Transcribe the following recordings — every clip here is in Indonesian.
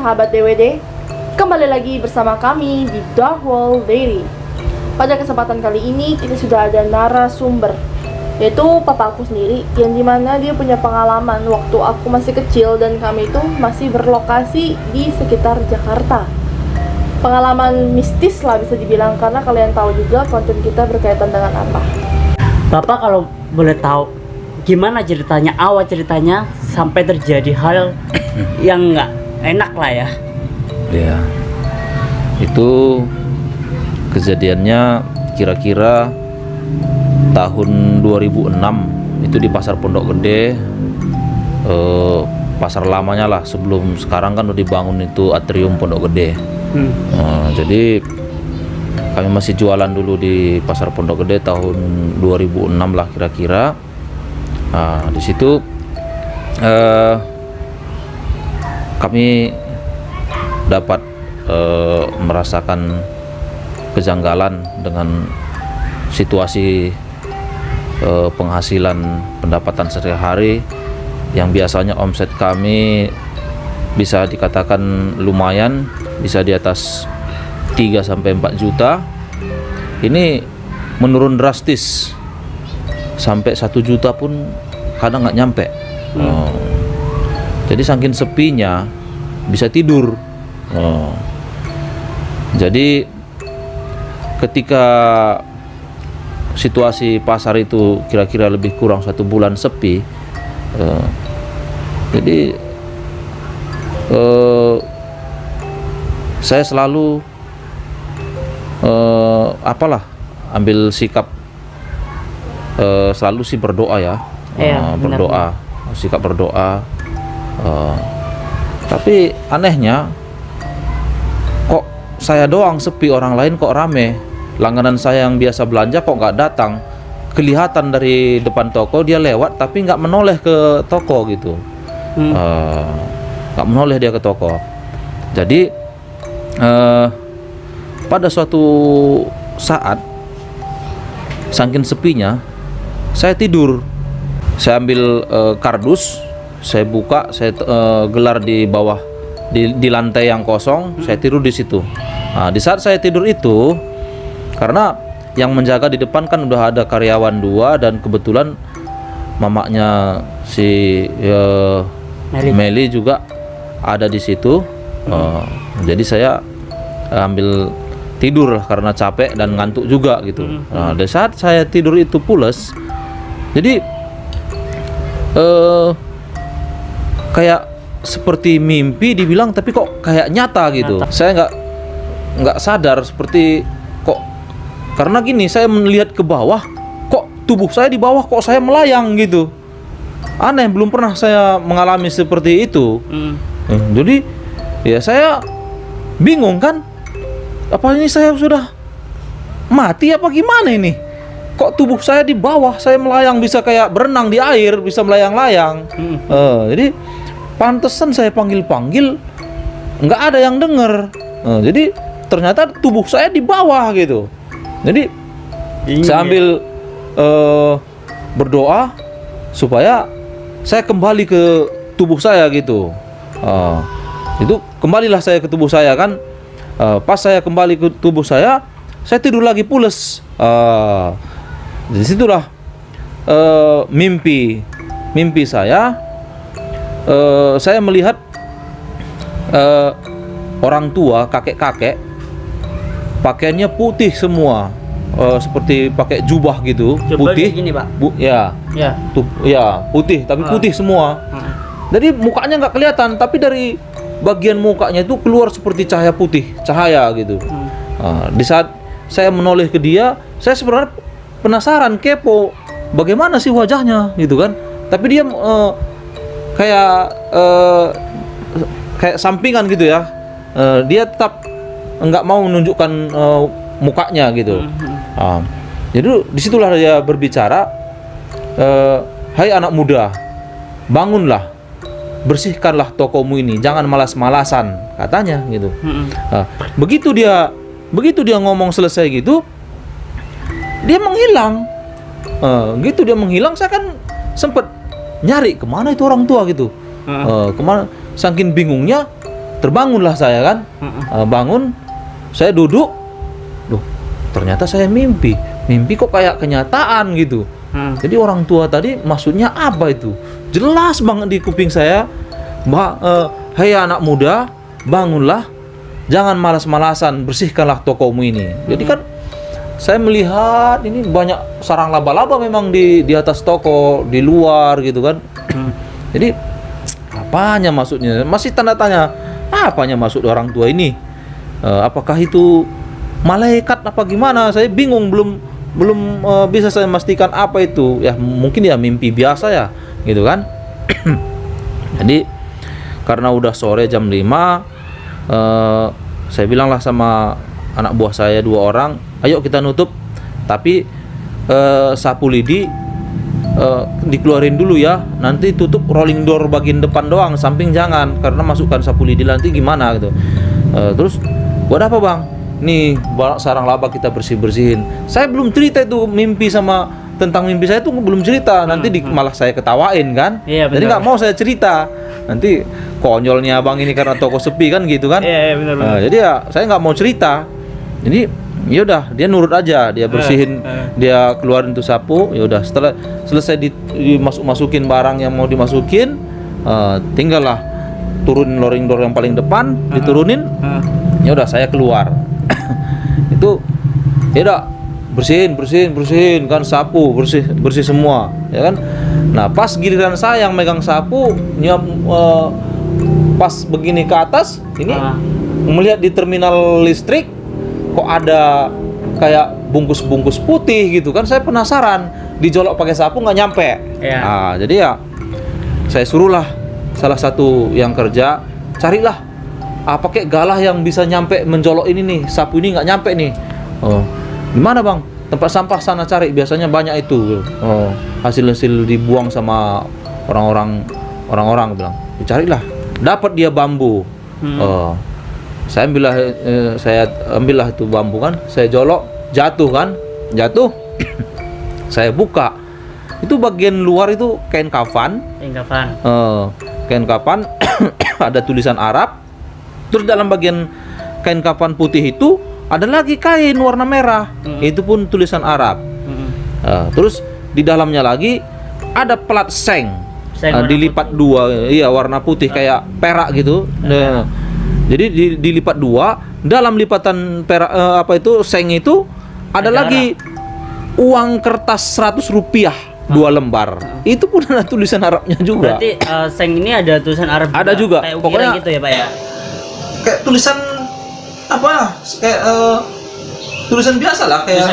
sahabat DWD, kembali lagi bersama kami di Dark World Diary. Pada kesempatan kali ini kita sudah ada narasumber, yaitu papa aku sendiri, yang dimana dia punya pengalaman waktu aku masih kecil dan kami itu masih berlokasi di sekitar Jakarta. Pengalaman mistis lah bisa dibilang, karena kalian tahu juga konten kita berkaitan dengan apa. Bapak kalau boleh tahu gimana ceritanya, awal ceritanya sampai terjadi hal yang nggak enak lah ya. Ya, itu kejadiannya kira-kira tahun 2006, itu di Pasar Pondok Gede, pasar lamanya lah, sebelum sekarang kan udah dibangun itu atrium Pondok Gede. Jadi kami masih jualan dulu di Pasar Pondok Gede tahun 2006 lah kira-kira. Di situ kami dapat merasakan kejanggalan dengan situasi penghasilan pendapatan sehari-hari yang biasanya omset kami bisa dikatakan lumayan, bisa di atas 3-4 juta. Ini menurun drastis sampai 1 juta pun kadang nggak nyampe. Jadi saking sepinya bisa tidur. Jadi ketika situasi pasar itu kira-kira lebih kurang 1 bulan sepi, jadi saya selalu ambil sikap, selalu sih berdoa ya. Berdoa, sikap berdoa. Tapi anehnya kok saya doang sepi, orang lain kok rame. Langganan saya yang biasa belanja kok nggak datang. Kelihatan dari depan toko dia lewat tapi nggak menoleh ke toko gitu. Nggak menoleh dia ke toko. Jadi pada suatu saat saking sepinya saya tidur. Saya ambil kardus, saya buka, saya gelar di bawah di lantai yang kosong, saya tidur di situ. Di saat saya tidur itu, karena yang menjaga di depan kan udah ada karyawan 2 dan kebetulan mamanya si Meli juga ada di situ. Jadi saya ambil tidur lah karena capek dan ngantuk juga gitu. Di saat saya tidur itu pules, jadi kayak seperti mimpi dibilang, tapi kok kayak nyata gitu. Saya nggak sadar seperti kok, karena gini, saya melihat ke bawah, kok tubuh saya di bawah, kok saya melayang gitu. Aneh, belum pernah saya mengalami seperti itu. Jadi ya saya bingung kan, apa ini saya sudah mati apa gimana ini? Kok tubuh saya di bawah, saya melayang, bisa kayak berenang di air, bisa melayang-layang. Jadi pantesan saya panggil-panggil nggak ada yang denger. Jadi ternyata tubuh saya di bawah gitu. Jadi saya ambil berdoa supaya saya kembali ke tubuh saya gitu. Itu kembalilah saya ke tubuh saya kan. Pas saya kembali ke tubuh saya tidur lagi pules. Disitulah mimpi saya. Saya melihat orang tua, kakek-kakek, pakaiannya putih semua, seperti pakai jubah gitu. Coba putih gini, Pak. Putih, tapi putih semua. Jadi mukanya nggak kelihatan, tapi dari bagian mukanya itu keluar seperti cahaya putih, cahaya gitu. Di saat saya menoleh ke dia, saya sebenarnya penasaran, kepo, bagaimana sih wajahnya gitu kan. Tapi dia kayak sampingan gitu ya. Dia tetap nggak mau menunjukkan mukanya gitu. Jadi disitulah dia berbicara, hai anak muda, bangunlah, bersihkanlah tokomu ini, jangan malas-malasan, katanya gitu. Begitu dia ngomong selesai gitu, dia menghilang. Dia menghilang, saya kan sempet nyari kemana itu orang tua gitu. Kemana, saking bingungnya terbangunlah saya kan. Bangun, saya duduk. Loh, ternyata saya mimpi kok kayak kenyataan gitu. Jadi orang tua tadi maksudnya apa itu? Jelas banget di kuping saya. Hei anak muda, bangunlah, jangan malas-malasan, bersihkanlah tokomu ini. Jadi kan saya melihat ini banyak sarang laba-laba memang di atas toko, di luar gitu kan. Jadi apanya maksudnya? Masih tanda tanya, apanya maksud orang tua ini? Apakah itu malaikat apa gimana? Saya bingung, belum bisa saya memastikan apa itu. Ya mungkin ya mimpi biasa ya, gitu kan. Jadi karena udah sore jam 5, saya bilanglah sama anak buah saya 2 orang, ayo kita nutup, tapi sapu lidi dikeluarin dulu ya, nanti tutup rolling door bagian depan doang, samping jangan, karena masukkan sapu lidi nanti gimana gitu. Terus buat apa bang? Nih sarang laba kita bersih-bersihin. Saya belum cerita itu tentang mimpi saya tuh belum cerita, nanti malah saya ketawain kan. Iya, jadi nggak mau saya cerita, nanti konyolnya abang ini karena toko sepi kan gitu kan. Iya, benar. Jadi ya saya nggak mau cerita. Jadi yaudah dia nurut aja, dia bersihin, dia keluarin tuh sapu. Yaudah setelah selesai dimasukin barang yang mau dimasukin, tinggallah turunin loring door yang paling depan, diturunin. Yaudah saya keluar. Itu yaudah bersihin kan, sapu bersih semua ya kan. Nah pas giliran saya yang megang sapu pas begini ke atas ini, melihat di terminal listrik kok ada kayak bungkus-bungkus putih gitu kan. Saya penasaran, dijolok pakai sapu nggak nyampe. Nah, jadi ya saya suruhlah salah satu yang kerja, carilah pakai galah yang bisa nyampe menjolok ini nih, sapu ini nggak nyampe nih. Gimana bang? Tempat sampah sana cari, biasanya banyak itu. Hasil-hasil dibuang sama orang-orang bilang. Dicarilah, dapat dia bambu. Saya ambillah itu bambu kan, saya jolok, jatuh. Saya buka, itu bagian luar itu kain kafan. Kain kafan ada tulisan Arab. Terus dalam bagian kain kafan putih itu ada lagi kain warna merah, itu pun tulisan Arab. Terus di dalamnya lagi ada plat seng, dilipat 2, iya warna putih kayak perak gitu. Jadi dilipat 2, dalam lipatan perak seng itu ada lagi uang kertas 100 rupiah 2 lembar. Itu pun ada tulisan Arabnya juga. Berarti seng ini ada tulisan Arab ada juga. Kayak Pokoknya gitu ya Pak ya. Kayak tulisan apa? Kayak tulisan biasa lah, kayak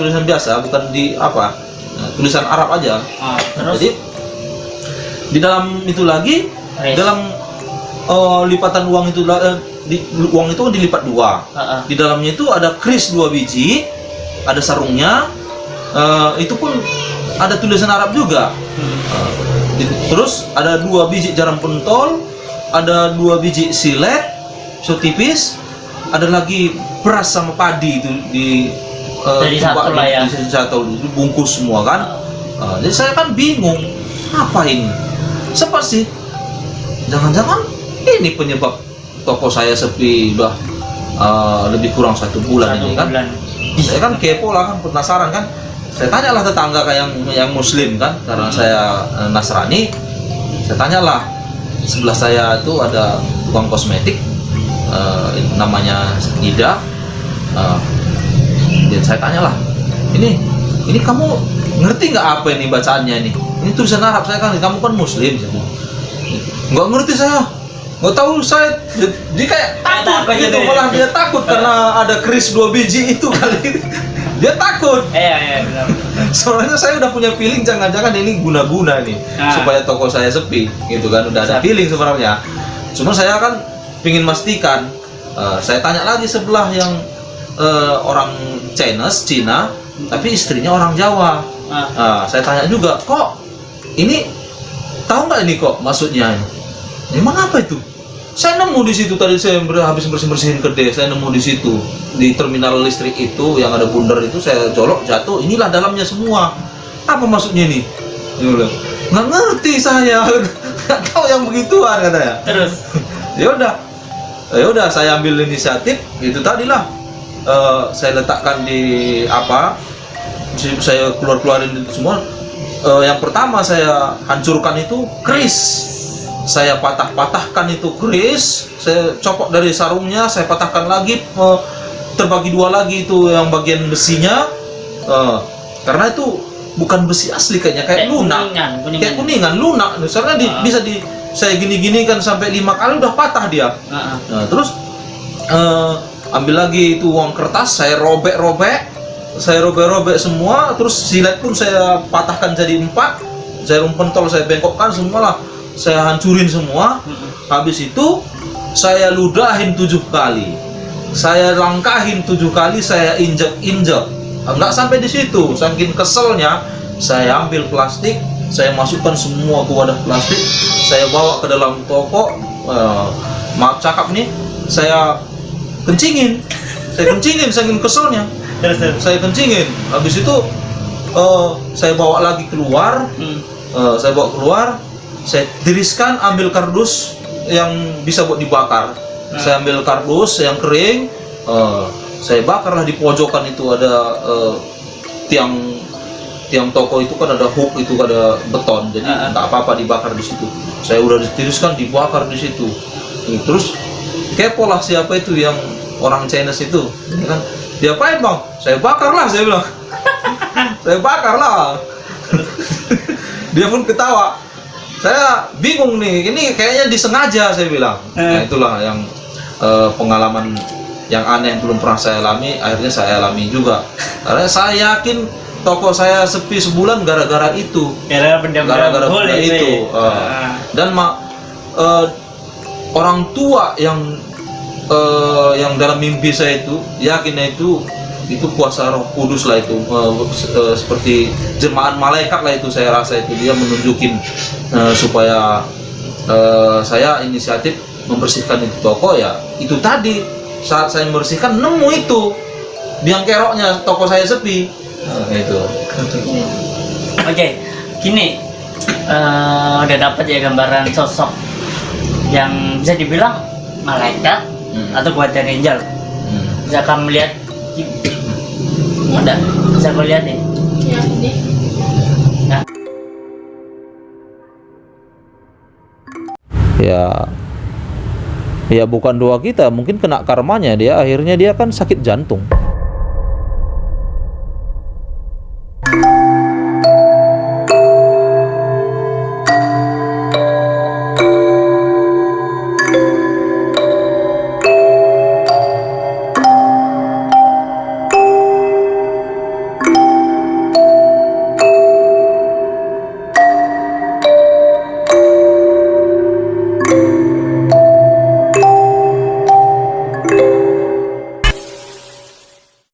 tulisan biasa, bukan di apa? Tulisan Arab aja. Terus? Jadi di dalam itu lagi, dalam lipatan uang itu uang itu dilipat 2. Di dalamnya itu ada kris 2 biji, ada sarungnya. Itu pun ada tulisan Arab juga. Terus ada 2 biji jarum pentol, ada 2 biji silet so tipis, ada lagi beras sama padi itu jadi satu lah ya. Di satu bungkus semua kan. Jadi saya kan bingung, apa ini? Sempat sih, jangan-jangan ini penyebab toko saya sepi udah lebih kurang 1 bulan ini kan. Saya kan kepo lah kan, penasaran kan. Saya tanyalah tetangga kayak yang muslim kan, karena saya Nasrani. Saya tanyalah, sebelah saya itu ada tukang kosmetik, namanya Ida. Dan saya tanyalah, ini kamu ngerti nggak apa ini bacaannya ini? Ini tulisan Arab, saya kan, kamu kan muslim. Nggak ngerti saya, nggak tahu saya. Dia kayak takut gitu, malah dia takut karena ada kris 2 biji itu kali. Dia takut. Iya benar. Soalnya saya udah punya feeling jangan-jangan ini guna-guna nih supaya toko saya sepi gitu kan, udah ada feeling sebenarnya. Cuma saya kan pingin pastikan. Saya tanya lagi sebelah yang orang Cina, tapi istrinya orang Jawa. Saya tanya juga, kok ini tahu nggak ini kok maksudnya ini? Emang apa itu? Saya nemu di situ tadi, saya habis bersihin kedai, saya nemu di situ di terminal listrik itu yang ada bundar itu, saya colok jatuh. Inilah dalamnya semua. Apa maksudnya ini? Nggak ngerti saya, nggak tahu yang begituan katanya. Terus? Ya udah, Ya udah saya ambil inisiatif, itu tadilah saya letakkan di apa, saya keluarin itu semua. Yang pertama saya hancurkan itu keris, saya patahkan itu keris, saya copot dari sarungnya, saya patahkan lagi, terbagi dua lagi itu yang bagian besinya, karena itu bukan besi asli kayaknya, kayak lunak, kayak kuningan lunak, soalnya bisa saya gini-gini kan sampai 5 kali udah patah dia. Nah, terus ambil lagi itu uang kertas, saya robek-robek semua, terus silet pun saya patahkan jadi 4, jarum pentol saya bengkokkan semua lah, saya hancurin semua. Habis itu saya ludahin 7 kali, saya langkahin 7 kali, saya injek. Nggak sampai di situ, saking keselnya saya ambil plastik, saya masukkan semua ke wadah plastik, saya bawa ke dalam toko. Maaf cakap nih, saya kencingin saking keselnya. Saya kencingin. Habis itu saya bawa lagi keluar, saya tiriskan, ambil kardus yang bisa buat dibakar. Saya ambil kardus yang kering, saya bakarlah di pojokan itu ada tiang toko itu kan ada hook, itu ada beton, jadi nggak apa-apa dibakar di situ. Saya udah ditiriskan, dibakar di situ. Terus kepo lah siapa itu yang orang Chinese itu, ya kan? Diapain bang? Saya bakar lah, saya bilang. Saya bakar lah. Dia pun ketawa. Saya bingung nih, ini kayaknya disengaja, saya bilang. Nah itulah yang pengalaman yang aneh yang belum pernah saya alami, akhirnya saya alami juga. Karena saya yakin toko saya sepi sebulan gara-gara itu. Gara-gara benda itu. Dan orang tua yang dalam mimpi saya itu yakinnya itu kuasa Roh Kudus lah itu, seperti jemaat malaikat lah itu, saya rasa itu dia menunjukin supaya saya inisiatif membersihkan itu toko. Ya itu tadi saat saya membersihkan nemu itu biang keroknya, toko saya sepi. Itu. Oke, gini, udah dapat ya gambaran sosok yang bisa dibilang malaikat atau guardian angel. Bisa kamu lihat? Ada, bisa kau lihat nih. Ya, ini. Nah. Ya bukan doa kita, mungkin kena karmanya dia, akhirnya dia kan sakit jantung.